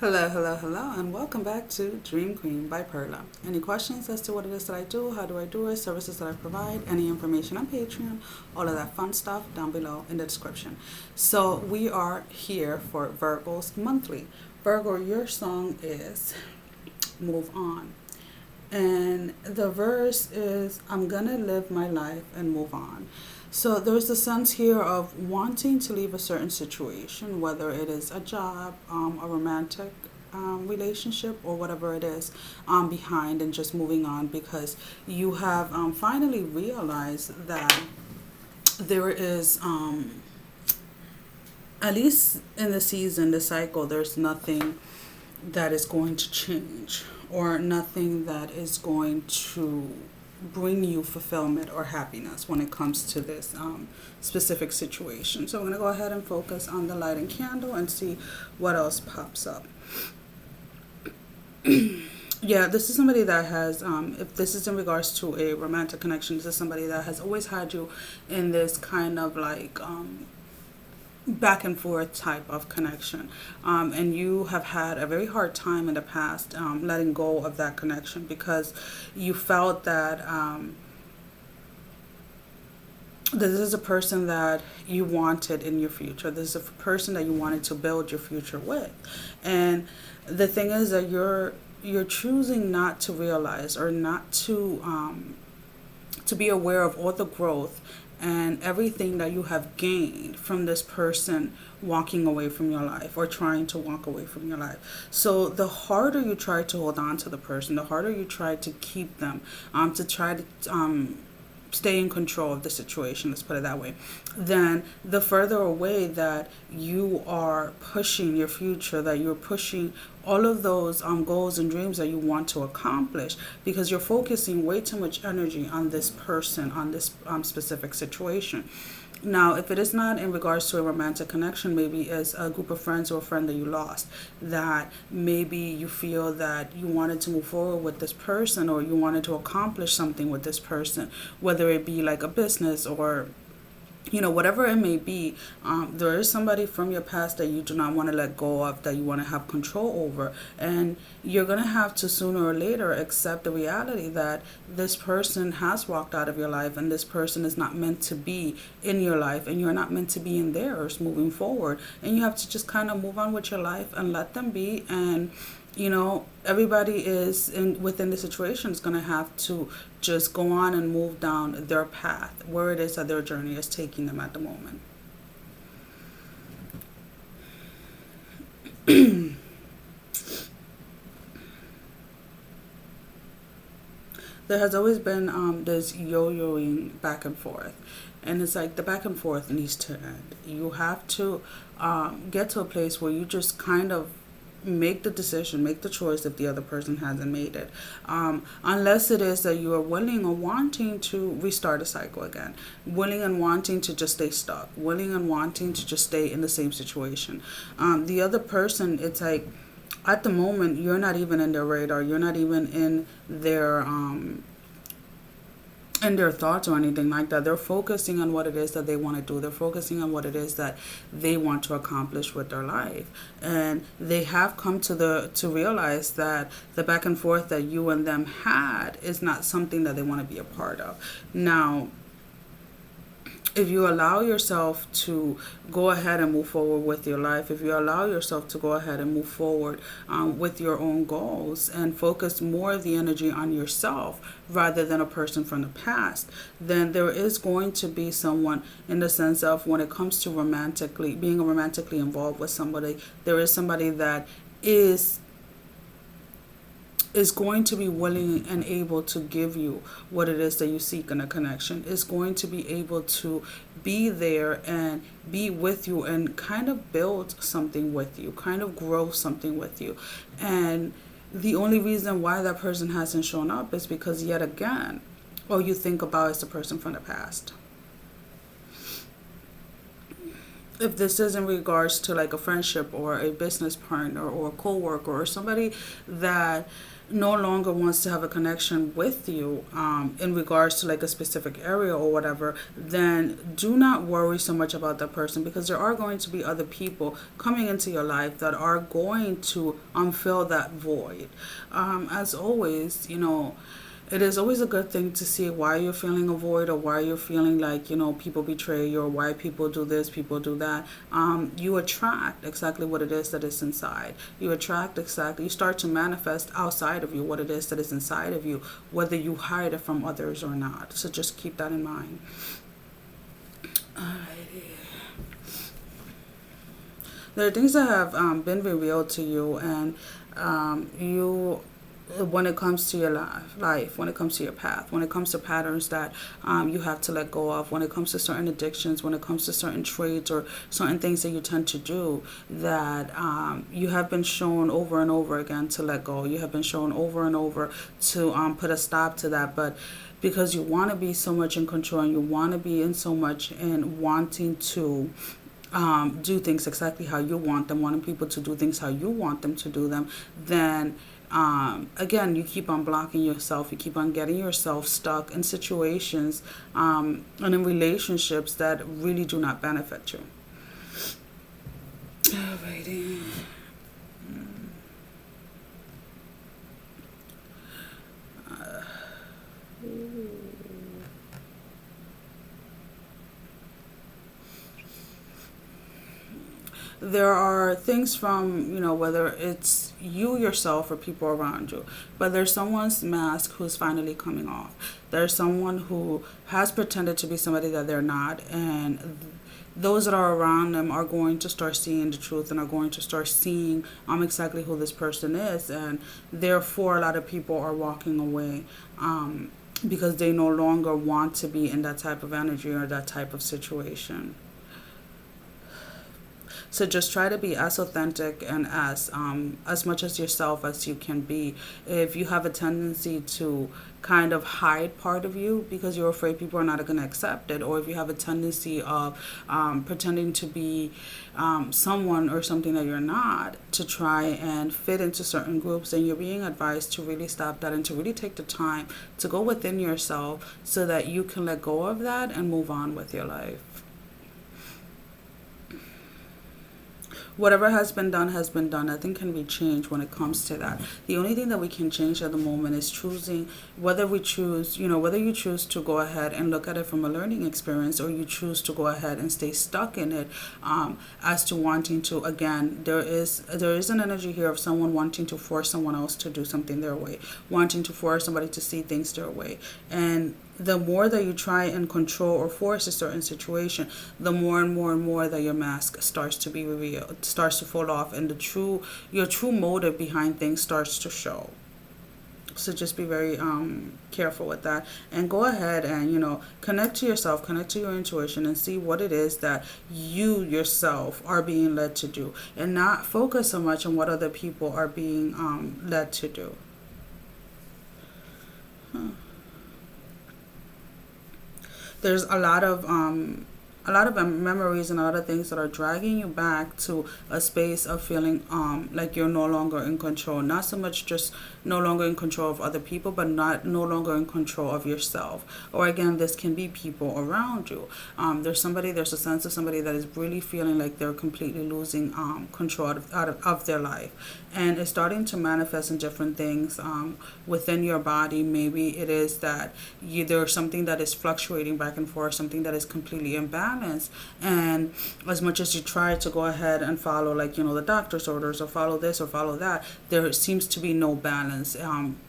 Hello, hello, hello, and welcome back to Dream Queen by Perla. Any questions as to what it is that I do, how do I do it, services that I provide, any information on Patreon, all of that fun stuff down below in the description. So, we are here for Virgo's monthly. Virgo, your song is Move On. And the verse is, I'm gonna live my life and move on. So there's a sense here of wanting to leave a certain situation, whether it is a job, a romantic relationship, or whatever it is, behind and just moving on because you have finally realized that there is, at least in the season, the cycle, there's nothing that is going to change or nothing that is going to bring you fulfillment or happiness when it comes to this specific situation. So I'm going to go ahead and focus on the lighting candle and see what else pops up. Yeah, this is somebody that has, if this is in regards to a romantic connection, this is somebody that has always had you in this kind of like back and forth type of connection. And you have had a very hard time in the past letting go of that connection because you felt that this is a person that you wanted in your future. This is a person that you wanted to build your future with. And the thing is that you're choosing not to realize or not to be aware of all the growth and everything that you have gained from this person walking away from your life or trying to walk away from your life. So the harder you try to hold on to the person, the harder you try to keep them, to try to stay in control of the situation, let's put it that way, then the further away that you are pushing your future, that you're pushing all of those goals and dreams that you want to accomplish because you're focusing way too much energy on this person, on this specific situation. Now, if it is not in regards to a romantic connection, maybe it's a group of friends or a friend that you lost, that maybe you feel that you wanted to move forward with this person or you wanted to accomplish something with this person, whether it be like a business or whatever it may be. There is somebody from your past that you do not want to let go of, that you want to have control over. And you're going to have to sooner or later accept the reality that this person has walked out of your life and this person is not meant to be in your life and you're not meant to be in theirs moving forward. And you have to just kind of move on with your life and let them be. And everybody is within the situation is going to have to just go on and move down their path, where it is that their journey is taking them at the moment. There has always been this yo-yoing back and forth. And it's like the back and forth needs to end. You have to get to a place where you just kind of make the decision, make the choice if the other person hasn't made it. Unless it is that you are willing or wanting to restart a cycle again, willing and wanting to just stay stuck, willing and wanting to just stay in the same situation. The other person, it's like at the moment, you're not even in their radar, you're not even in their thoughts or anything like that. They're focusing on what it is that they want to do. They're focusing on what it is that they want to accomplish with their life. And they have come to realize that the back and forth that you and them had is not something that they want to be a part of. Now, if you allow yourself to go ahead and move forward with your life, if you allow yourself to go ahead and move forward with your own goals and focus more of the energy on yourself rather than a person from the past, then there is going to be someone in the sense of when it comes to being romantically involved with somebody, there is somebody that is going to be willing and able to give you what it is that you seek in a connection, is going to be able to be there and be with you and kind of build something with you, kind of grow something with you. And the only reason why that person hasn't shown up is because, yet again, all you think about is the person from the past. if this is in regards to like a friendship or a business partner or a coworker or somebody that no longer wants to have a connection with you, in regards to like a specific area or whatever, then do not worry so much about that person, because there are going to be other people coming into your life that are going to fill that void. As always, it is always a good thing to see why you're feeling a void, or why you're feeling like, people betray you, or why people do this, people do that. You attract exactly what it is that is inside. You start to manifest outside of you what it is that is inside of you, whether you hide it from others or not. So just keep that in mind. There are things that have been revealed to you, and you when it comes to your life, when it comes to your path, when it comes to patterns that you have to let go of, when it comes to certain addictions, when it comes to certain traits or certain things that you tend to do, that you have been shown over and over again to let go. You have been shown over and over to put a stop to that, but because you want to be so much in control, and you want to be in so much in wanting to do things exactly how you want them, wanting people to do things how you want them to do them, then again, you keep on blocking yourself. You keep on getting yourself stuck in situations and in relationships that really do not benefit you. Alrighty. There are things from, whether it's you yourself or people around you, but there's someone's mask who's finally coming off. There's someone who has pretended to be somebody that they're not, and those that are around them are going to start seeing the truth, and are going to start seeing exactly who this person is, and therefore a lot of people are walking away because they no longer want to be in that type of energy or that type of situation. So just try to be as authentic and as much as yourself as you can be. If you have a tendency to kind of hide part of you because you're afraid people are not going to accept it, or if you have a tendency of pretending to be someone or something that you're not, to try and fit into certain groups, then you're being advised to really stop that and to really take the time to go within yourself so that you can let go of that and move on with your life. Whatever has been done has been done. Nothing can be changed when it comes to that. The only thing that we can change at the moment is choosing whether you choose to go ahead and look at it from a learning experience, or you choose to go ahead and stay stuck in it, as to wanting to, again, there is an energy here of someone wanting to force someone else to do something their way, wanting to force somebody to see things their way. And the more that you try and control or force a certain situation, the more and more and more that your mask starts to be revealed, starts to fall off, and your true motive behind things starts to show. So just be very careful with that, and go ahead and connect to yourself, connect to your intuition, and see what it is that you yourself are being led to do, and not focus so much on what other people are being led to do. There's a lot of memories and a lot of things that are dragging you back to a space of feeling like you're no longer in control. Not so much just no longer in control of other people, but no longer in control of yourself. Or again, this can be people around you. There's a sense of somebody that is really feeling like they're completely losing control of their life. And it's starting to manifest in different things within your body. Maybe it is that there's something that is fluctuating back and forth, something that is completely imbalanced. And as much as you try to go ahead and follow, the doctor's orders, or follow this or follow that, there seems to be no balance,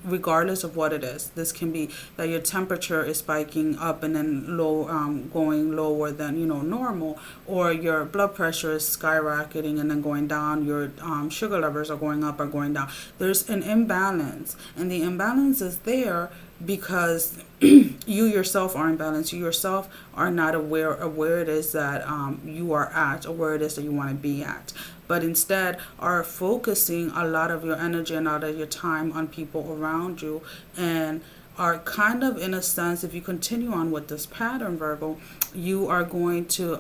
regardless of what it is. This can be that your temperature is spiking up and then going lower than normal, or your blood pressure is skyrocketing and then going down, your sugar levels are going up or going down. There's an imbalance, and the imbalance is there because you yourself are imbalanced. You yourself are not aware of where it is that you are at, or where it is that you want to be at, but instead are focusing a lot of your energy and a lot of your time on people around you, and are kind of, in a sense, if you continue on with this pattern, Virgo, you are going to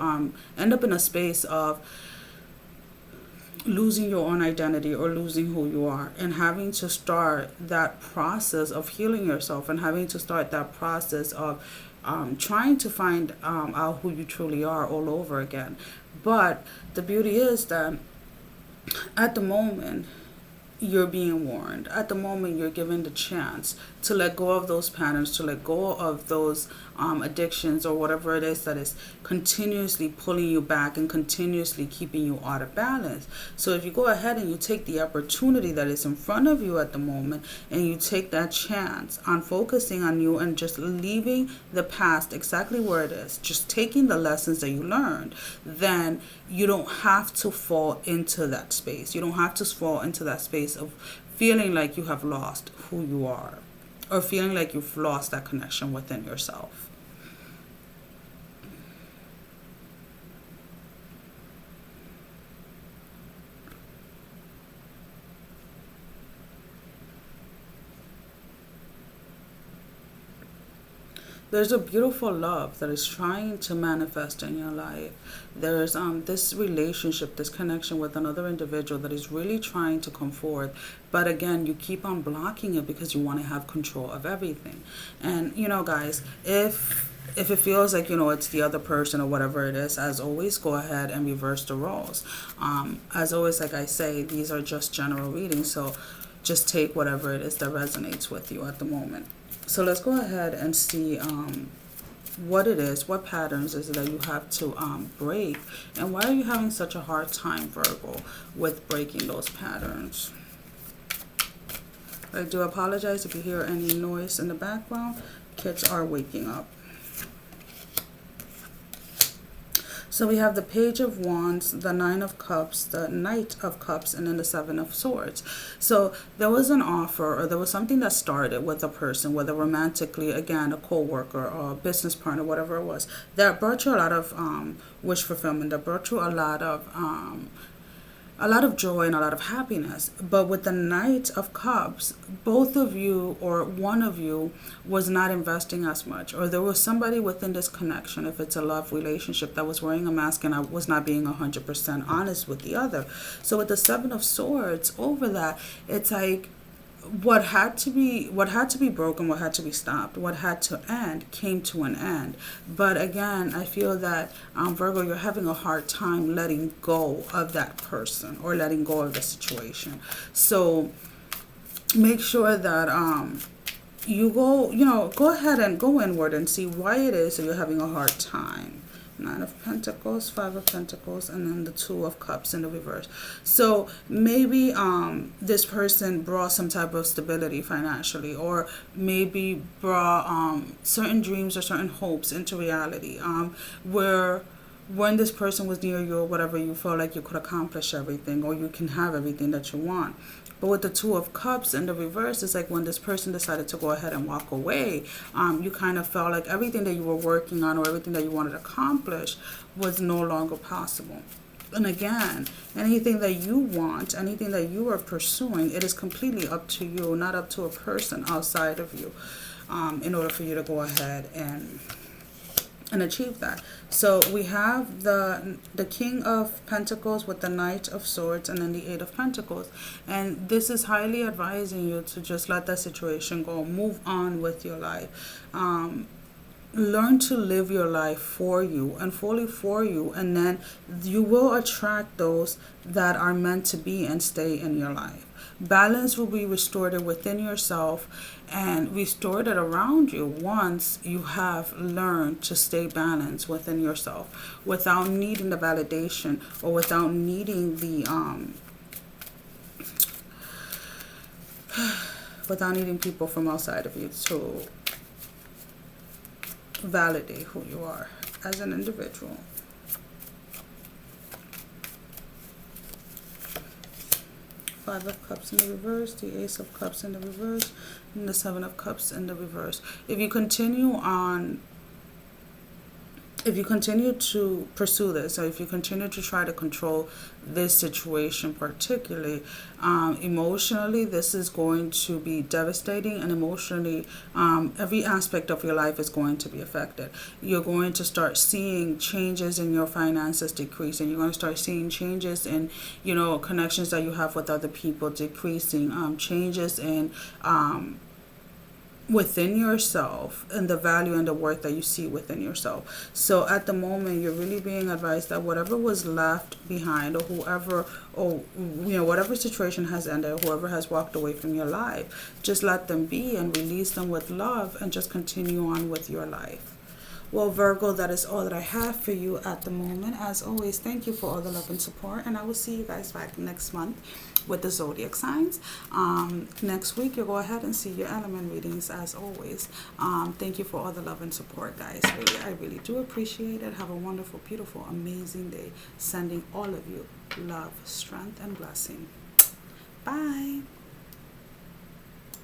end up in a space of losing your own identity or losing who you are, and having to start that process of healing yourself, and having to start that process of trying to find out who you truly are all over again. But the beauty is that at the moment, you're being warned. At the moment, you're given the chance to let go of those patterns, to let go of those addictions or whatever it is that is continuously pulling you back and continuously keeping you out of balance. So if you go ahead and you take the opportunity that is in front of you at the moment, and you take that chance on focusing on you and just leaving the past exactly where it is, just taking the lessons that you learned, then you don't have to fall into that space. You don't have to fall into that space of feeling like you have lost who you are, or feeling like you've lost that connection within yourself. There's a beautiful love that is trying to manifest in your life. There's this relationship, this connection with another individual that is really trying to come forward. But again, you keep on blocking it because you want to have control of everything. And, guys, if it feels like, it's the other person or whatever it is, as always, go ahead and reverse the roles. As always, like I say, these are just general readings. So just take whatever it is that resonates with you at the moment. So let's go ahead and see what it is, what patterns is it that you have to break, and why are you having such a hard time, Virgo, with breaking those patterns. I do apologize if you hear any noise in the background. Kids are waking up. So we have the Page of Wands, the Nine of Cups, the Knight of Cups, and then the Seven of Swords. So there was an offer, or there was something that started with a person, whether romantically, again, a co-worker or a business partner, whatever it was, that brought you a lot of wish fulfillment, that brought you a lot of joy and a lot of happiness. But with the Knight of Cups, both of you or one of you was not investing as much, or there was somebody within this connection, if it's a love relationship, that was wearing a mask and was not being 100% honest with the other. So with the Seven of Swords over that, it's like what had to be broken, what had to be stopped, what had to end came to an end. But again, I feel that Virgo, you're having a hard time letting go of that person or letting go of the situation. So make sure that you go ahead and go inward and see why it is that you're having a hard time. Nine of Pentacles, Five of Pentacles, and then the Two of Cups in the reverse. So maybe this person brought some type of stability financially, or maybe brought certain dreams or certain hopes into reality, where when this person was near you or whatever, you felt like you could accomplish everything, or you can have everything that you want. But with the Two of Cups in the reverse, it's like when this person decided to go ahead and walk away, you kind of felt like everything that you were working on or everything that you wanted to accomplish was no longer possible. And again, anything that you want, anything that you are pursuing, it is completely up to you, not up to a person outside of you, in order for you to go ahead and achieve that. So we have the King of Pentacles with the Knight of Swords, and then the Eight of Pentacles. And this is highly advising you to just let that situation go. Move on with your life. Learn to live your life for you and fully for you, and then you will attract those that are meant to be and stay in your life. Balance will be restored within yourself and restored around you once you have learned to stay balanced within yourself without needing the validation or without needing the without needing people from outside of you to validate who you are as an individual. Five of Cups in the reverse, the Ace of Cups in the reverse, and the Seven of Cups in the reverse. If you continue on if you continue to pursue this, or if you continue to try to control this situation particularly, emotionally, this is going to be devastating, and emotionally, every aspect of your life is going to be affected. You're going to start seeing changes in your finances decreasing. You're going to start seeing changes in, connections that you have with other people decreasing, changes in, within yourself, and the value and the worth that you see within yourself. So at the moment, you're really being advised that whatever was left behind, or whatever situation has ended, whoever has walked away from your life, just let them be and release them with love, and just continue on with your life. Well, Virgo, that is all that I have for you at the moment. As always, thank you for all the love and support, and I will see you guys back next month with the zodiac signs. Next week, you'll go ahead and see your element readings as always. Thank you for all the love and support, guys. Really, I really do appreciate it. Have a wonderful, beautiful, amazing day. Sending all of you love, strength, and blessing. Bye.